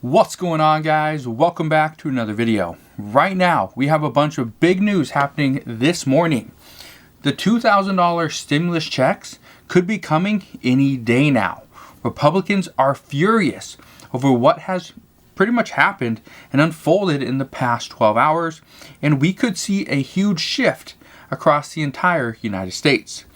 What's going on, guys? Welcome back to another video. Right now, we have a bunch of big news happening this morning. The $2,000 stimulus checks could be coming any day now. Republicans are furious over what has pretty much happened and unfolded in the past 12 hours, and we could see a huge shift across the entire United States.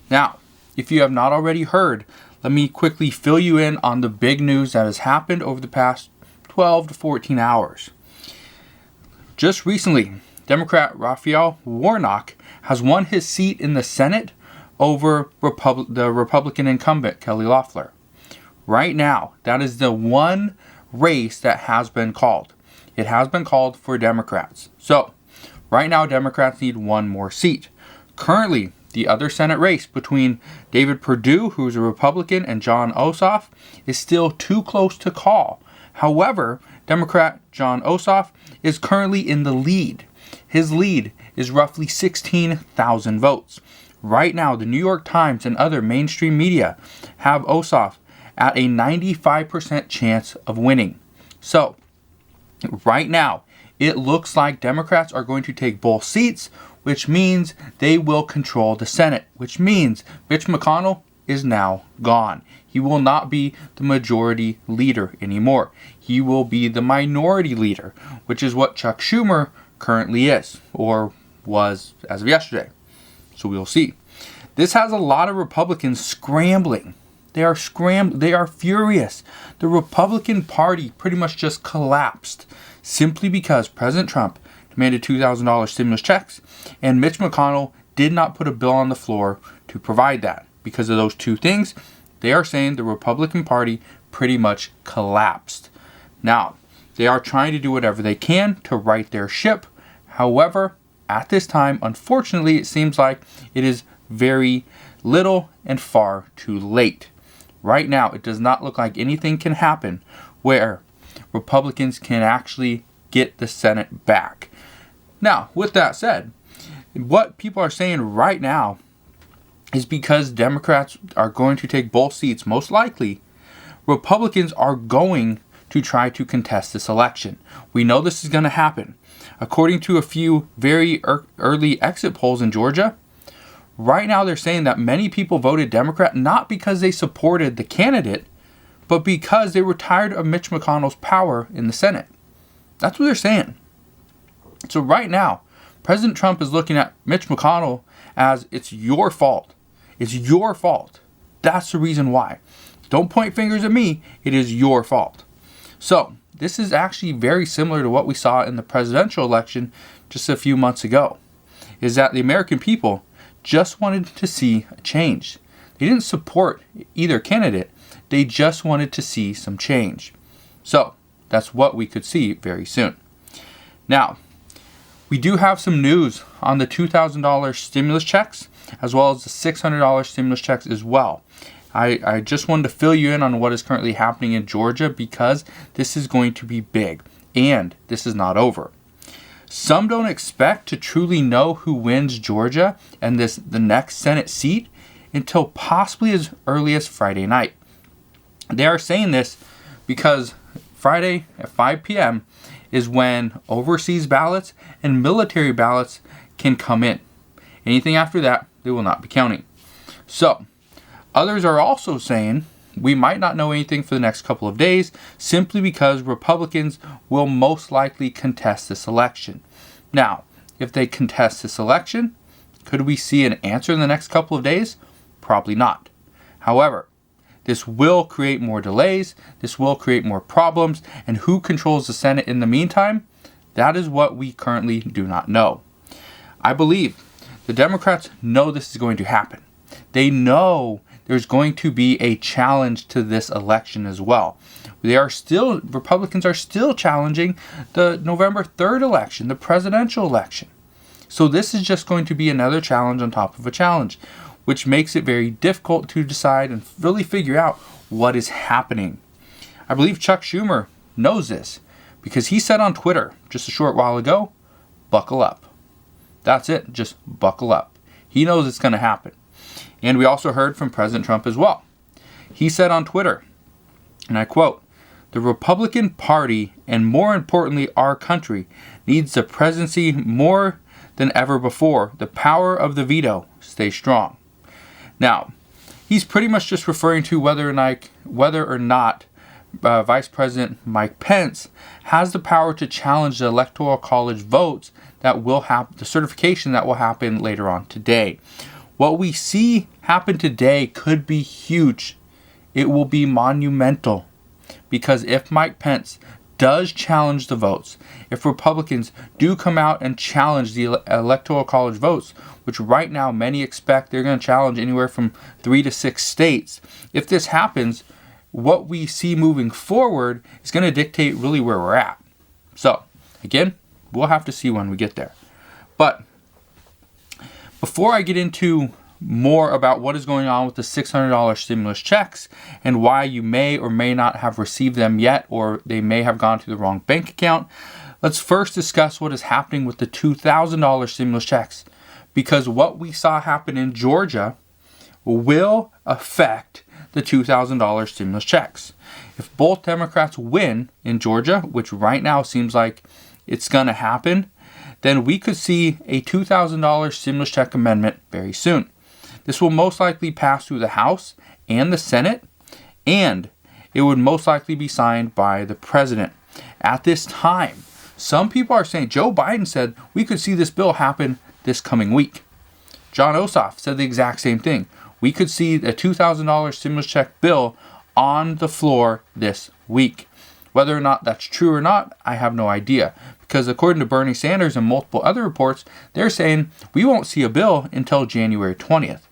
Now, if you have not already heard, let me quickly fill you in on the big news that has happened over the past 12 to 14 hours. Just recently, Democrat Raphael Warnock has won his seat in the Senate over the Republican incumbent Kelly Loeffler. Right now, that is the one race that has been called. It has been called for Democrats. So, right now, Democrats need one more seat. Currently, the other Senate race between David Perdue, who's a Republican, and Jon Ossoff is still too close to call. However, Democrat Jon Ossoff is currently in the lead. His lead is roughly 16,000 votes. Right now, the New York Times and other mainstream media have Ossoff at a 95% chance of winning. So, right now, it looks like Democrats are going to take both seats, which means they will control the Senate, which means Mitch McConnell is now gone. He will not be the majority leader anymore. He will be the minority leader, which is what Chuck Schumer currently is, or was as of yesterday. So we'll see. This has a lot of Republicans scrambling. They are furious. The Republican Party pretty much just collapsed simply because President Trump demanded $2,000 stimulus checks, and Mitch McConnell did not put a bill on the floor to provide that. Because of those two things, they are saying the Republican Party pretty much collapsed. Now, they are trying to do whatever they can to right their ship. However, at this time, unfortunately, it seems like it is very little and far too late. Right now, it does not look like anything can happen where Republicans can actually get the Senate back. Now, with that said, what people are saying right now is because Democrats are going to take both seats, most likely, Republicans are going to try to contest this election. We know this is going to happen. According to a few very early exit polls in Georgia, right now they're saying that many people voted Democrat not because they supported the candidate, but because they were tired of Mitch McConnell's power in the Senate. That's what they're saying. So right now, President Trump is looking at Mitch McConnell as it's your fault. It's your fault. That's the reason why. Don't point fingers at me. It is your fault. So this is actually very similar to what we saw in the presidential election just a few months ago. Is that the American people just wanted to see a change. They didn't support either candidate. They just wanted to see some change. So that's what we could see very soon. Now, we do have some news on the $2,000 stimulus checks, as well as the $600 stimulus checks as well. I just wanted to fill you in on what is currently happening in Georgia because this is going to be big, and this is not over. Some don't expect to truly know who wins Georgia and the next Senate seat until possibly as early as Friday night. They are saying this because Friday at 5 p.m. is when overseas ballots and military ballots can come in. Anything after that, they will not be counting. So, others are also saying we might not know anything for the next couple of days simply because Republicans will most likely contest this election. Now, if they contest this election, could we see an answer in the next couple of days? Probably not. However, this will create more delays, this will create more problems, and who controls the Senate in the meantime? That is what we currently do not know. I believe the Democrats know this is going to happen. They know there's going to be a challenge to this election as well. Republicans are still challenging the November 3rd election, the presidential election. So this is just going to be another challenge on top of a challenge, which makes it very difficult to decide and really figure out what is happening. I believe Chuck Schumer knows this because he said on Twitter just a short while ago, buckle up. That's it, just buckle up. He knows it's going to happen. And we also heard from President Trump as well. He said on Twitter, and I quote, The Republican Party, and more importantly our country, needs the presidency more than ever before. The power of the veto stays strong. Now, he's pretty much just referring to whether or not Vice President Mike Pence has the power to challenge the Electoral College votes that will happen, the certification that will happen later on today. What we see happen today could be huge. It will be monumental, because if Mike Pence does challenge the votes, if Republicans do come out and challenge the Electoral College votes, which right now many expect they're going to challenge anywhere from 3 to 6 states, if this happens, what we see moving forward is going to dictate really where we're at. So, again, we'll have to see when we get there. But before I get into more about what is going on with the $600 stimulus checks and why you may or may not have received them yet, or they may have gone to the wrong bank account, let's first discuss what is happening with the $2,000 stimulus checks. Because what we saw happen in Georgia will affect the $2,000 stimulus checks. If both Democrats win in Georgia, which right now seems like it's going to happen, then we could see a $2,000 stimulus check amendment very soon. This will most likely pass through the House and the Senate, and it would most likely be signed by the president. At this time, some people are saying, Joe Biden said we could see this bill happen this coming week. John Ossoff said the exact same thing. We could see a $2,000 stimulus check bill on the floor this week. Whether or not that's true or not, I have no idea. Because according to Bernie Sanders and multiple other reports, they're saying we won't see a bill until January 20th.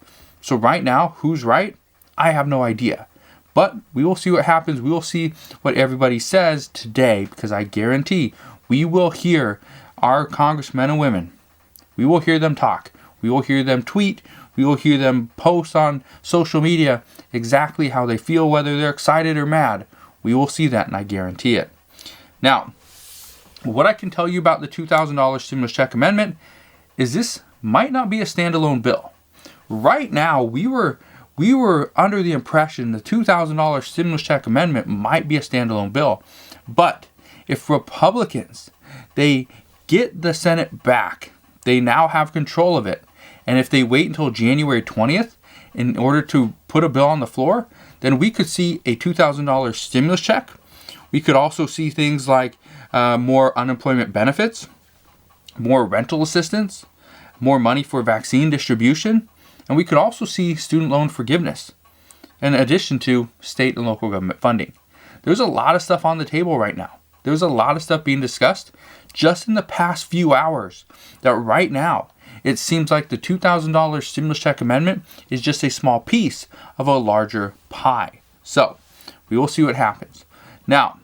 So right now, who's right? I have no idea. But we will see what happens. We will see what everybody says today, because I guarantee we will hear our congressmen and women. We will hear them talk. We will hear them tweet. We will hear them post on social media exactly how they feel, whether they're excited or mad. We will see that, and I guarantee it. Now, what I can tell you about the $2,000 stimulus check amendment is this might not be a standalone bill. Right now, we were under the impression the $2,000 stimulus check amendment might be a standalone bill. But if Republicans, they get the Senate back, they now have control of it. And if they wait until January 20th in order to put a bill on the floor, then we could see a $2,000 stimulus check. We could also see things like more unemployment benefits, more rental assistance, more money for vaccine distribution, and we could also see student loan forgiveness, in addition to state and local government funding. There's a lot of stuff on the table right now. There's a lot of stuff being discussed just in the past few hours that right now it seems like the $2,000 stimulus check amendment is just a small piece of a larger pie. So we will see what happens. Now,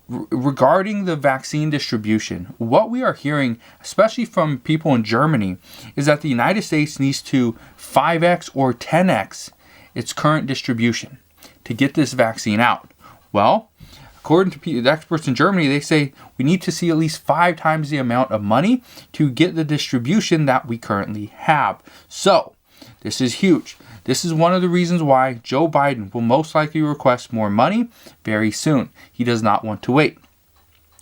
regarding the vaccine distribution, what we are hearing, especially from people in Germany, is that the United States needs to 5x or 10x its current distribution to get this vaccine out. Well, according to the experts in Germany, they say we need to see at least 5 times the amount of money to get the distribution that we currently have. So, this is huge. This is one of the reasons why Joe Biden will most likely request more money very soon. He does not want to wait.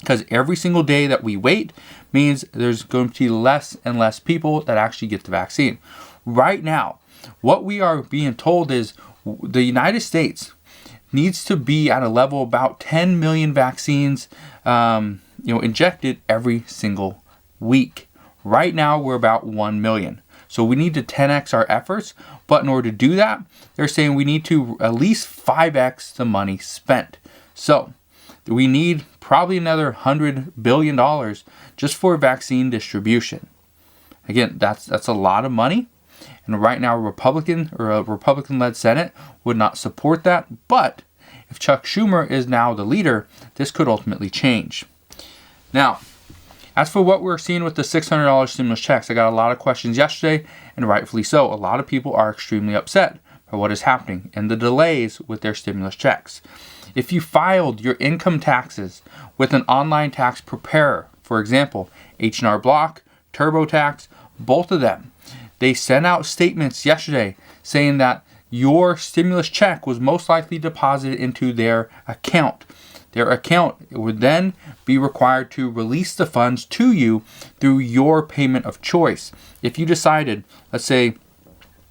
Because every single day that we wait means there's going to be less and less people that actually get the vaccine. Right now, what we are being told is the United States needs to be at a level about 10 million vaccines injected every single week. Right now, we're about 1 million. So we need to 10x our efforts, but in order to do that, they're saying we need to at least 5x the money spent. So we need probably another $100 billion just for vaccine distribution. Again, that's a lot of money. And right now, a Republican-led Senate would not support that. But if Chuck Schumer is now the leader, this could ultimately change. Now, as for what we're seeing with the $600 stimulus checks, I got a lot of questions yesterday, and rightfully so. A lot of people are extremely upset by what is happening and the delays with their stimulus checks. If you filed your income taxes with an online tax preparer, for example, H&R Block, TurboTax, both of them, they sent out statements yesterday saying that your stimulus check was most likely deposited into their account. Their account would then be required to release the funds to you through your payment of choice. If you decided, let's say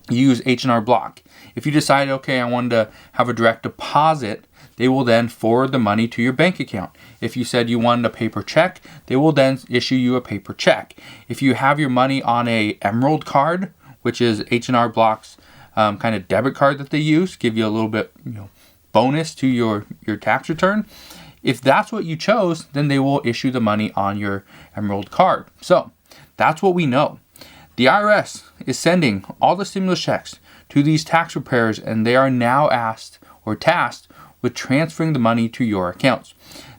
you use H&R Block. If you decided, okay, I wanted to have a direct deposit, they will then forward the money to your bank account. If you said you wanted a paper check, they will then issue you a paper check. If you have your money on a Emerald card, which is H&R Block's kind of debit card that they use, give you a little bit, bonus to your tax return. If that's what you chose, then they will issue the money on your Emerald card. So that's what we know. The IRS is sending all the stimulus checks to these tax preparers, and they are now asked or tasked with transferring the money to your accounts.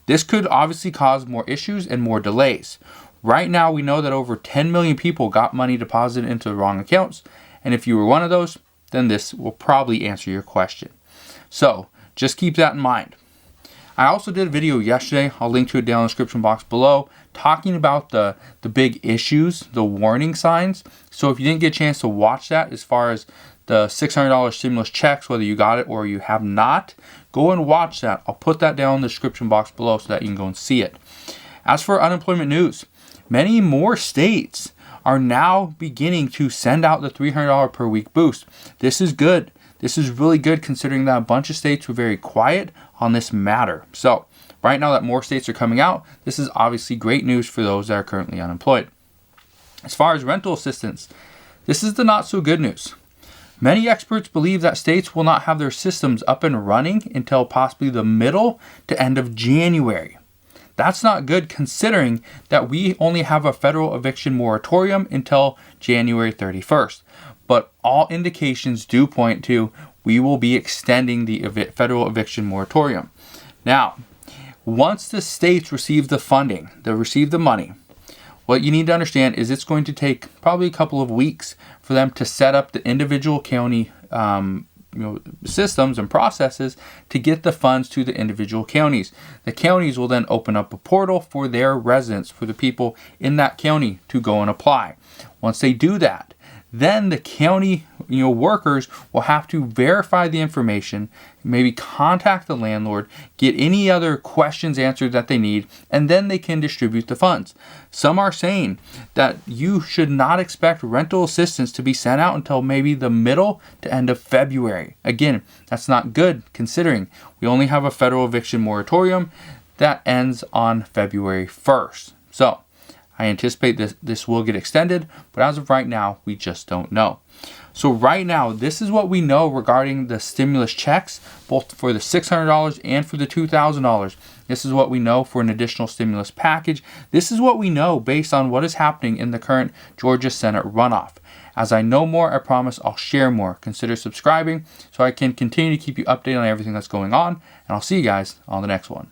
This could obviously cause more issues and more delays. Right now, we know that over 10 million people got money deposited into the wrong accounts, and if you were one of those, then this will probably answer your question. So just keep that in mind. I also did a video yesterday, I'll link to it down in the description box below, talking about the big issues, the warning signs. So if you didn't get a chance to watch that, as far as the $600 stimulus checks, whether you got it or you have not, go and watch that. I'll put that down in the description box below so that you can go and see it. As for unemployment news, many more states are now beginning to send out the $300 per week boost. This is good. This is really good considering that a bunch of states were very quiet on this matter. So right now that more states are coming out, this is obviously great news for those that are currently unemployed. As far as rental assistance, this is the not so good news. Many experts believe that states will not have their systems up and running until possibly the middle to end of January. That's not good considering that we only have a federal eviction moratorium until January 31st. But all indications do point to we will be extending the federal eviction moratorium. Now, once the states receive the funding, they receive the money, what you need to understand is it's going to take probably a couple of weeks for them to set up the individual county systems and processes to get the funds to the individual counties. The counties will then open up a portal for their residents, for the people in that county to go and apply. Once they do that, then the county workers will have to verify the information, maybe contact the landlord, get any other questions answered that they need, and then they can distribute the funds. Some are saying that you should not expect rental assistance to be sent out until maybe the middle to end of February. Again, that's not good considering we only have a federal eviction moratorium that ends on February 1st. So I anticipate this will get extended, but as of right now, we just don't know. So right now, this is what we know regarding the stimulus checks, both for the $600 and for the $2,000. This is what we know for an additional stimulus package. This is what we know based on what is happening in the current Georgia Senate runoff. As I know more, I promise I'll share more. Consider subscribing so I can continue to keep you updated on everything that's going on, and I'll see you guys on the next one.